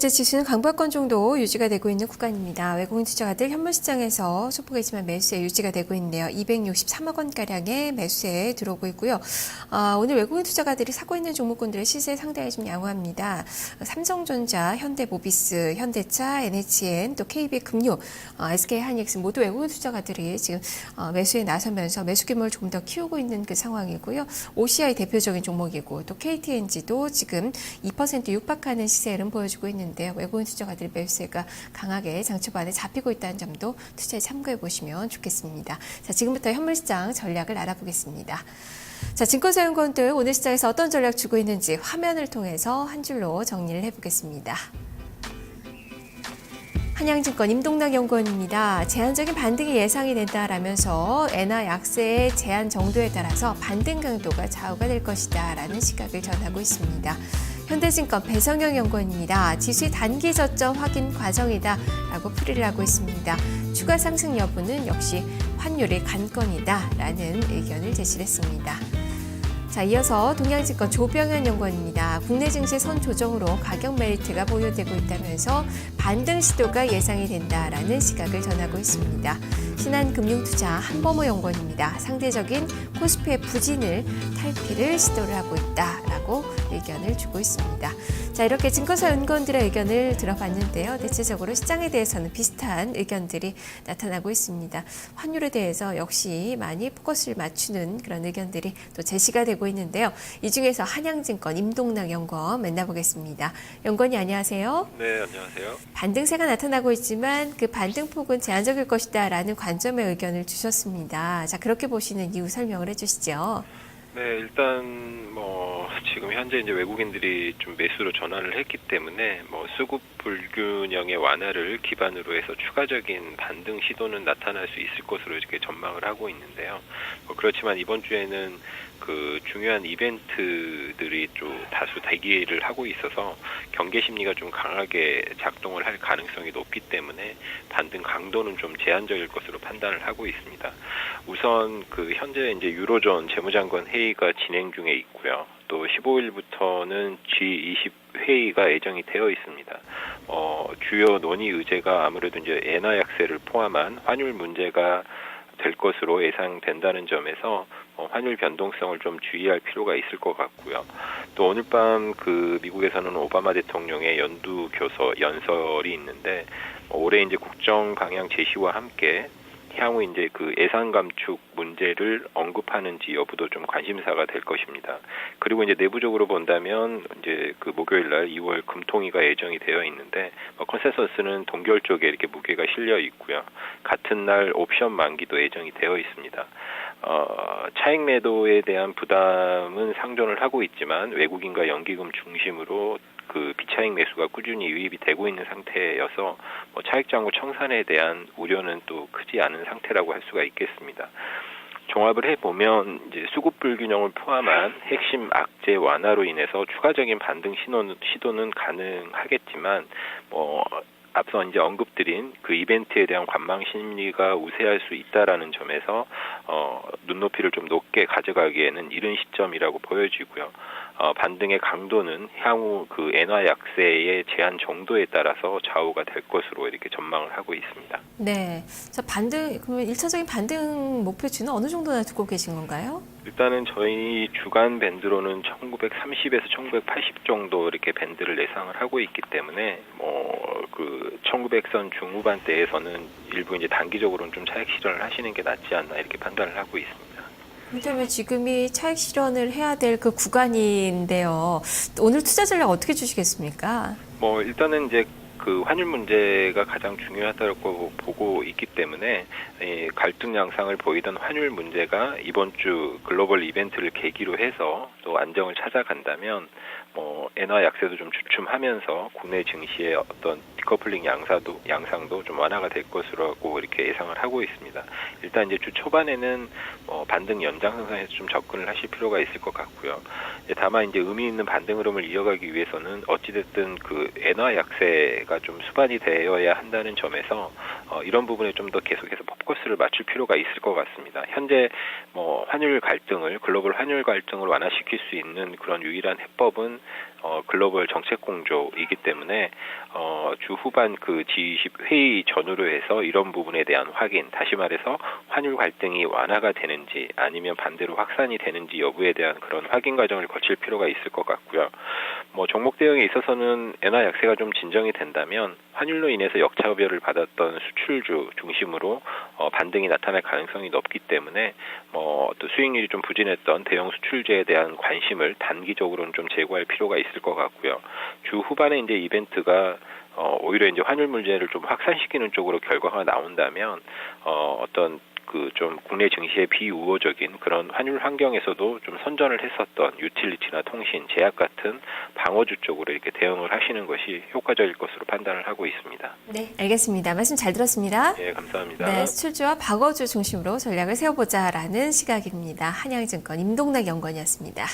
현재 지수는 강보권 정도 유지가 되고 있는 구간입니다. 외국인 투자가들 현물시장에서 소폭이지만 매수세 유지가 되고 있네요. 263억 원가량의 매수세에 들어오고 있고요. 오늘 외국인 투자가들이 사고 있는 종목군들의 시세 상당히 좀 양호합니다. 삼성전자, 현대모비스, 현대차, NHN, 또 KB금융, SK하이닉스 모두 외국인 투자가들이 지금 매수에 나서면서 매수 규모를 조금 더 키우고 있는 그 상황이고요. OCI 대표적인 종목이고 또 KTNG도 지금 2% 육박하는 시세 흐름 보여주고 있는데요. 외국인 투자가들의 매수세가 강하게 장초반에 잡히고 있다는 점도 투자에 참고해 보시면 좋겠습니다. 자, 지금부터 현물시장 전략을 알아보겠습니다. 자, 증권사연구원들 오늘 시장에서 어떤 전략 주고 있는지 화면을 통해서 한 줄로 정리를 해보겠습니다. 한양증권 임동락 연구원입니다. 제한적인 반등이 예상이 된다라면서 엔화 약세의 제한 정도에 따라서 반등 강도가 좌우가 될 것이다 라는 시각을 전하고 있습니다. 현대증권 배성영 연구원입니다. 지수의 단기 저점 확인 과정이다 라고 풀이를 하고 있습니다. 추가 상승 여부는 역시 환율의 관건이다 라는 의견을 제시했습니다. 자, 이어서 동양증권 조병현 연구원입니다. 국내 증시 선 조정으로 가격 메리트가 보유되고 있다면서 반등 시도가 예상이 된다라는 시각을 전하고 있습니다. 신한금융투자 한범호 연구원입니다. 상대적인 코스피의 부진을 탈피를 시도를 하고 있다라고 의견을 주고 있습니다. 자, 이렇게 증권사 연구원들의 의견을 들어봤는데요. 대체적으로 시장에 대해서는 비슷한 의견들이 나타나고 있습니다. 환율에 대해서 역시 많이 포커스를 맞추는 그런 의견들이 또 제시가 되고 있는데요. 이 중에서 한양증권 임동락 연구원 만나보겠습니다. 연구원이 안녕하세요. 네, 안녕하세요. 반등세가 나타나고 있지만 그 반등폭은 제한적일 것이다 라는 관점의 의견을 주셨습니다. 자, 그렇게 보시는 이유 설명을 해주시죠. 네, 일단 지금 현재 이제 외국인들이 좀 매수로 전환을 했기 때문에 수급 불균형의 완화를 기반으로 해서 추가적인 반등 시도는 나타날 수 있을 것으로 이렇게 전망을 하고 있는데요. 그렇지만 이번 주에는 그 중요한 이벤트들이 좀 다수 대기를 하고 있어서 경계 심리가 좀 강하게 작동을 할 가능성이 높기 때문에 반등 강도는 좀 제한적일 것으로 판단을 하고 있습니다. 우선 그 현재 이제 유로존 재무장관 회의가 진행 중에 있고요. 또 15일부터는 G20 회의가 예정이 되어 있습니다. 주요 논의 의제가 아무래도 이제 엔화 약세를 포함한 환율 문제가 될 것으로 예상된다는 점에서 환율 변동성을 좀 주의할 필요가 있을 것 같고요. 또 오늘 밤 그 미국에서는 오바마 대통령의 연설이 있는데 올해 이제 국정 방향 제시와 함께 향후 이제 그 예산 감축 문제를 언급하는지 여부도 좀 관심사가 될 것입니다. 그리고 이제 내부적으로 본다면 이제 그 목요일 날 2월 금통위가 예정이 되어 있는데 컨센서스는 동결 쪽에 이렇게 무게가 실려 있고요. 같은 날 옵션 만기도 예정이 되어 있습니다. 차익 매도에 대한 부담은 상존을 하고 있지만 외국인과 연기금 중심으로 그 비차익 매수가 꾸준히 유입이 되고 있는 상태여서 차익 잔고 청산에 대한 우려는 또 크지 않은 상태라고 할 수가 있겠습니다. 종합을 해보면 이제 수급 불균형을 포함한 핵심 악재 완화로 인해서 추가적인 반등 시도는 가능하겠지만 앞서 이제 언급드린 그 이벤트에 대한 관망 심리가 우세할 수 있다라는 점에서 눈높이를 좀 높게 가져가기에는 이른 시점이라고 보여지고요. 반등의 강도는 향후 그 엔화 약세의 제한 정도에 따라서 좌우가 될 것으로 이렇게 전망을 하고 있습니다. 네. 자, 그러면 1차적인 반등 목표치는 어느 정도나 두고 계신 건가요? 일단은 저희 주간 밴드로는 1930에서 1980 정도 이렇게 밴드를 예상을 하고 있기 때문에 그 1900선 중후반대에서는 일부 이제 단기적으로는 좀 차익 실현을 하시는 게 낫지 않나 이렇게 판단을 하고 있습니다. 그렇다면 지금이 차익 실현을 해야 될 그 구간인데요. 오늘 투자 전략 어떻게 주시겠습니까? 일단은 이제 그 환율 문제가 가장 중요하다고 보고 있기 때문에 갈등 양상을 보이던 환율 문제가 이번 주 글로벌 이벤트를 계기로 해서 또 안정을 찾아간다면 엔화 약세도 좀 주춤하면서 국내 증시의 어떤 디커플링 양상도 좀 완화가 될 것으로 이렇게 예상을 하고 있습니다. 일단 이제 주 초반에는 반등 연장선상에서 좀 접근을 하실 필요가 있을 것 같고요. 다만 이제 의미 있는 반등 흐름을 이어가기 위해서는 어찌됐든 그 엔화 약세가 좀 수반이 되어야 한다는 점에서 이런 부분에 좀 더 계속해서 포커스를 맞출 필요가 있을 것 같습니다. 현재 글로벌 환율 갈등을 완화시킬 수 있는 그런 유일한 해법은 글로벌 정책 공조이기 때문에 주 후반 그 G20 회의 전후로 해서 이런 부분에 대한 확인, 다시 말해서 환율 갈등이 완화가 되는지 아니면 반대로 확산이 되는지 여부에 대한 그런 확인 과정을 거칠 필요가 있을 것 같고요. 종목 대응에 있어서는 엔화 약세가 좀 진정이 된다면 환율로 인해서 역차별을 받았던 수출주 중심으로 반등이 나타날 가능성이 높기 때문에 또 수익률이 좀 부진했던 대형 수출주에 대한 관심을 단기적으로는 좀 제고할 필요가 있을 것 같고요. 주 후반에 이제 이벤트가 오히려 이제 환율 문제를 좀 확산시키는 쪽으로 결과가 나온다면 어떤 그 좀 국내 증시의 비우호적인 그런 환율 환경에서도 좀 선전을 했었던 유틸리티나 통신, 제약 같은 방어주 쪽으로 이렇게 대응을 하시는 것이 효과적일 것으로 판단을 하고 있습니다. 네, 알겠습니다. 말씀 잘 들었습니다. 네, 감사합니다. 네, 수출주와 방어주 중심으로 전략을 세워보자라는 시각입니다. 한양증권 임동락 연구원이었습니다.